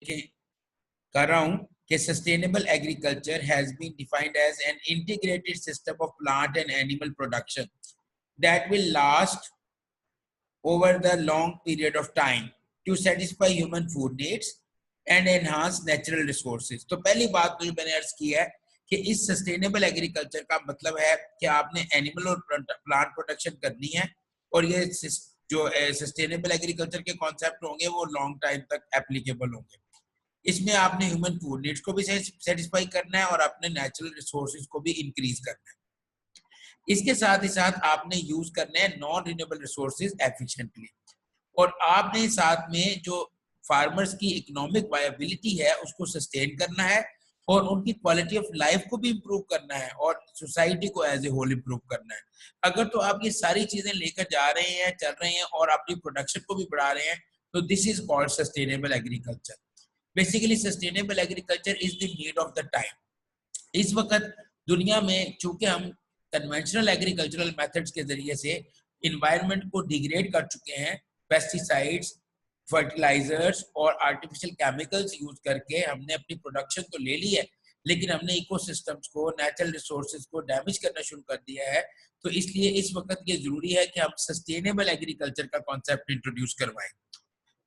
कर रहा हूं कि sustainable agriculture has been defined as an integrated system of plant and animal production that will last over the long period of time to satisfy human food needs and enhance natural resources. तो पहली बात तो जो मैंने अर्ज की है कि इस सस्टेनेबल एग्रीकल्चर का मतलब है कि आपने एनिमल और प्लांट प्रोडक्शन करनी है और ये जो सस्टेनेबल एग्रीकल्चर के कॉन्सेप्ट होंगे वो लॉन्ग टाइम तक एप्लीकेबल होंगे. इसमें आपने ह्यूमन फूड नीड्स को भी सेटिस्फाई करना है और अपने नेचुरल रिसोर्सेज को भी इंक्रीज करना है. इसके साथ ही साथ आपने यूज करने हैं नॉन रिन्यूएबल रिसोर्सेज एफिशिएंटली और आपने साथ में जो फार्मर्स की इकोनॉमिक वायबिलिटी है उसको सस्टेन करना है और उनकी क्वालिटी ऑफ लाइफ को भी इम्प्रूव करना है और सोसाइटी को एज ए होल इम्प्रूव करना है. अगर तो आप ये सारी चीजें लेकर जा रहे हैं, चल रहे हैं और अपनी प्रोडक्शन को भी बढ़ा रहे हैं तो this is called sustainable agriculture. Basically sustainable agriculture is the need of the time. इस वक्त दुनिया में चूंकि हम कन्वेंशनल एग्रीकल्चरल मेथड्स के जरिए से इन्वायरमेंट को डिग्रेड कर चुके हैं, पेस्टिसाइड्स, फर्टिलाइजर्स और आर्टिफिशियल केमिकल्स यूज करके हमने अपनी प्रोडक्शन तो ले ली है लेकिन हमने इकोसिस्टम्स को, नेचुरल रिसोर्सेज को डैमेज करना शुरू कर दिया है. तो इसलिए इस वक्त ये जरूरी है कि हम सस्टेनेबल एग्रीकल्चर का कॉन्सेप्ट इंट्रोड्यूस करवाएं.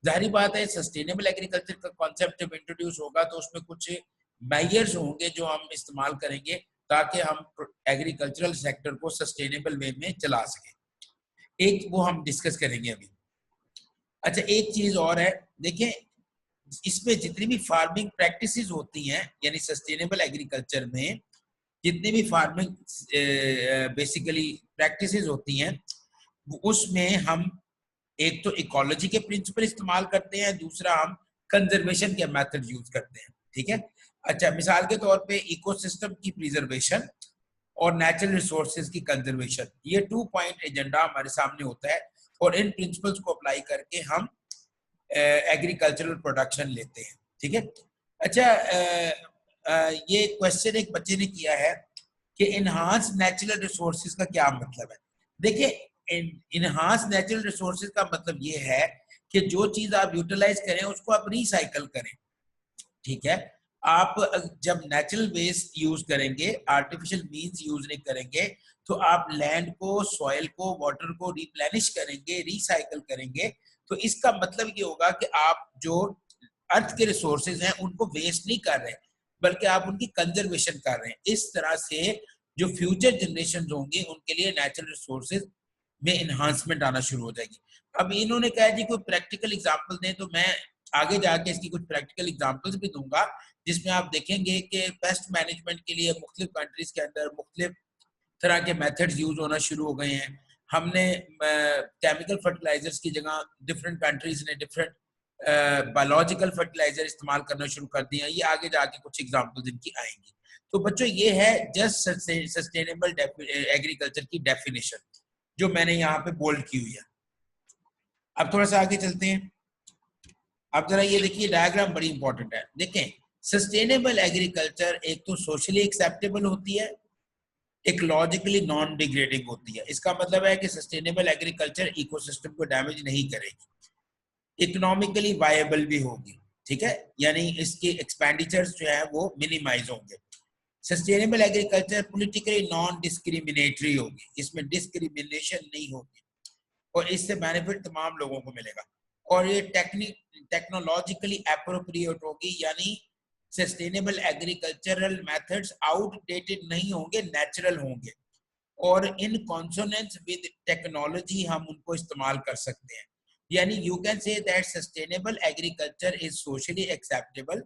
जाहिर बात है सस्टेनेबल एग्रीकल्चर का कॉन्सेप्ट जब इंट्रोड्यूस होगा तो उसमें कुछ मेजर्स होंगे जो हम इस्तेमाल करेंगे ताकि हम एग्रीकल्चरल सेक्टर को सस्टेनेबल वे में चला सकें. एक वो हम डिस्कस करेंगे अभी. अच्छा, एक चीज और है, देखें इसमें जितनी भी फार्मिंग प्रैक्टिसेस होती हैं यानी सस्टेनेबल एग्रीकल्चर में जितनी भी फार्मिंग बेसिकली प्रैक्टिसेस होती हैं उसमें हम एक तो इकोलॉजी के प्रिंसिपल इस्तेमाल करते हैं, दूसरा हम कंजर्वेशन के मेथड यूज करते हैं. ठीक है. अच्छा, मिसाल के तौर पे इकोसिस्टम की प्रिजर्वेशन और नेचुरल रिसोर्सेज की कंजर्वेशन, ये 2 पॉइंट एजेंडा हमारे सामने होता है और इन प्रिंसिपल्स को अप्लाई करके हम एग्रीकल्चरल प्रोडक्शन लेते हैं. ठीक है. अच्छा, ये क्वेश्चन एक बच्चे ने किया है कि इनहांस नेचुरल रिसोर्सेज का क्या मतलब है. देखिए, इनहांस नेचुरल रिसोर्सेज का मतलब ये है कि जो चीज आप यूटिलाइज करें उसको आप रिसाइकल करें. ठीक है. आप जब नेचुरल वेस्ट यूज करेंगे, आर्टिफिशियल मींस यूज नहीं करेंगे तो आप लैंड को, सॉइल को, वाटर को रिप्लेनिश करेंगे, रिसाइकल करेंगे. तो इसका मतलब ये होगा कि आप जो अर्थ के रिसोर्सेज हैं उनको वेस्ट नहीं कर रहे बल्कि आप उनकी कंजर्वेशन कर रहे हैं. इस तरह से जो फ्यूचर जनरेशन होंगे उनके लिए नेचुरल रिसोर्सेज में इन्हांसमेंट आना शुरू हो जाएगी. अब इन्होंने कहा जी कोई प्रैक्टिकल एग्जांपल दें, तो मैं आगे जाके इसकी कुछ प्रैक्टिकल एग्जांपल्स भी दूंगा जिसमें आप देखेंगे कि पेस्ट मैनेजमेंट के लिए मुख्तलिफ कंट्रीज के अंदर मुख्तलिफ तरह के मेथड्स यूज होना शुरू हो गए हैं. हमने केमिकल फर्टिलाइजर्स की जगह डिफरेंट कंट्रीज ने डिफरेंट बायोलॉजिकल फर्टिलाइजर इस्तेमाल करना शुरू कर दिया. ये आगे जाके कुछ एग्जांपल्स इनकी आएंगी. तो बच्चों ये है जस्ट सस्टेनेबल एग्रीकल्चर की डेफिनेशन जो मैंने यहाँ पे बोल्ड की हुई है. अब थोड़ा सा आगे चलते हैं. अब जरा ये देखिए, डायग्राम बड़ी इंपॉर्टेंट है. देखें, सस्टेनेबल एग्रीकल्चर एक तो सोशली एक्सेप्टेबल होती है, इकोलॉजिकली नॉन डिग्रेडिंग होती है. इसका मतलब है कि सस्टेनेबल एग्रीकल्चर इकोसिस्टम को डैमेज नहीं करेगी, इकोनॉमिकली वायबल भी होगी. ठीक है, यानी इसके एक्सपेंडिचर्स जो है वो मिनिमाइज होंगे. Sustainable agriculture politically non discriminatory होगी, इसमें डिस्क्रिमिनेशन नहीं होगी और इससे बेनिफिट तमाम लोगों को मिलेगा. और ये टेक्नोलॉजिकली एप्रोप्रिएट होगी, यानी सस्टेनेबल एग्रीकल्चरल मेथड्स आउटडेटेड नहीं होंगे, नेचुरल होंगे और इन कॉन्सोनेंस विद टेक्नोलॉजी हम उनको इस्तेमाल कर सकते हैं. यानी you can say that sustainable agriculture is socially acceptable,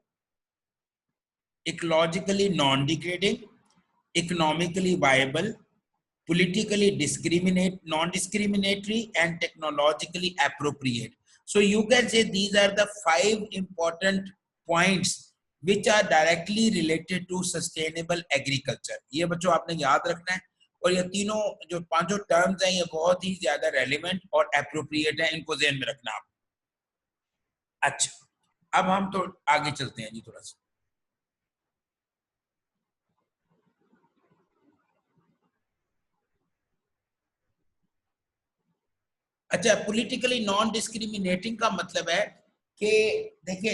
ecologically non degrading, economically viable, politically non-discriminatory and technologically appropriate. So you can say these are the 5 important points which are directly related to sustainable agriculture. ये बच्चों आपने याद रखना है और ये तीनों जो 5 टर्म्स हैं ये बहुत ही ज्यादा रेलिवेंट और एप्रोप्रिएट है, इनको ध्यान में रखना आप. अच्छा, अब हम तो आगे चलते हैं जी थोड़ा सा. अच्छा, पॉलिटिकली नॉन डिस्क्रिमिनेटिंग का मतलब है कि देखिए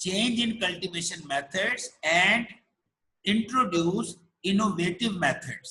Change in cultivation methods and introduce innovative methods.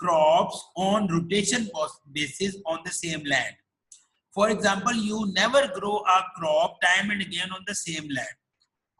crops on rotation basis on the same land. For example, you never grow a crop time and again on the same land.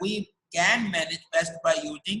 we can manage pest by using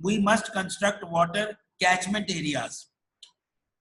we must construct water catchment areas.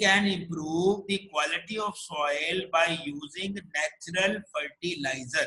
can improve the quality of soil by using natural fertilizer.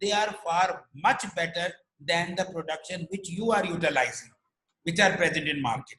they are far much better than the production which you are utilizing, which are present in market.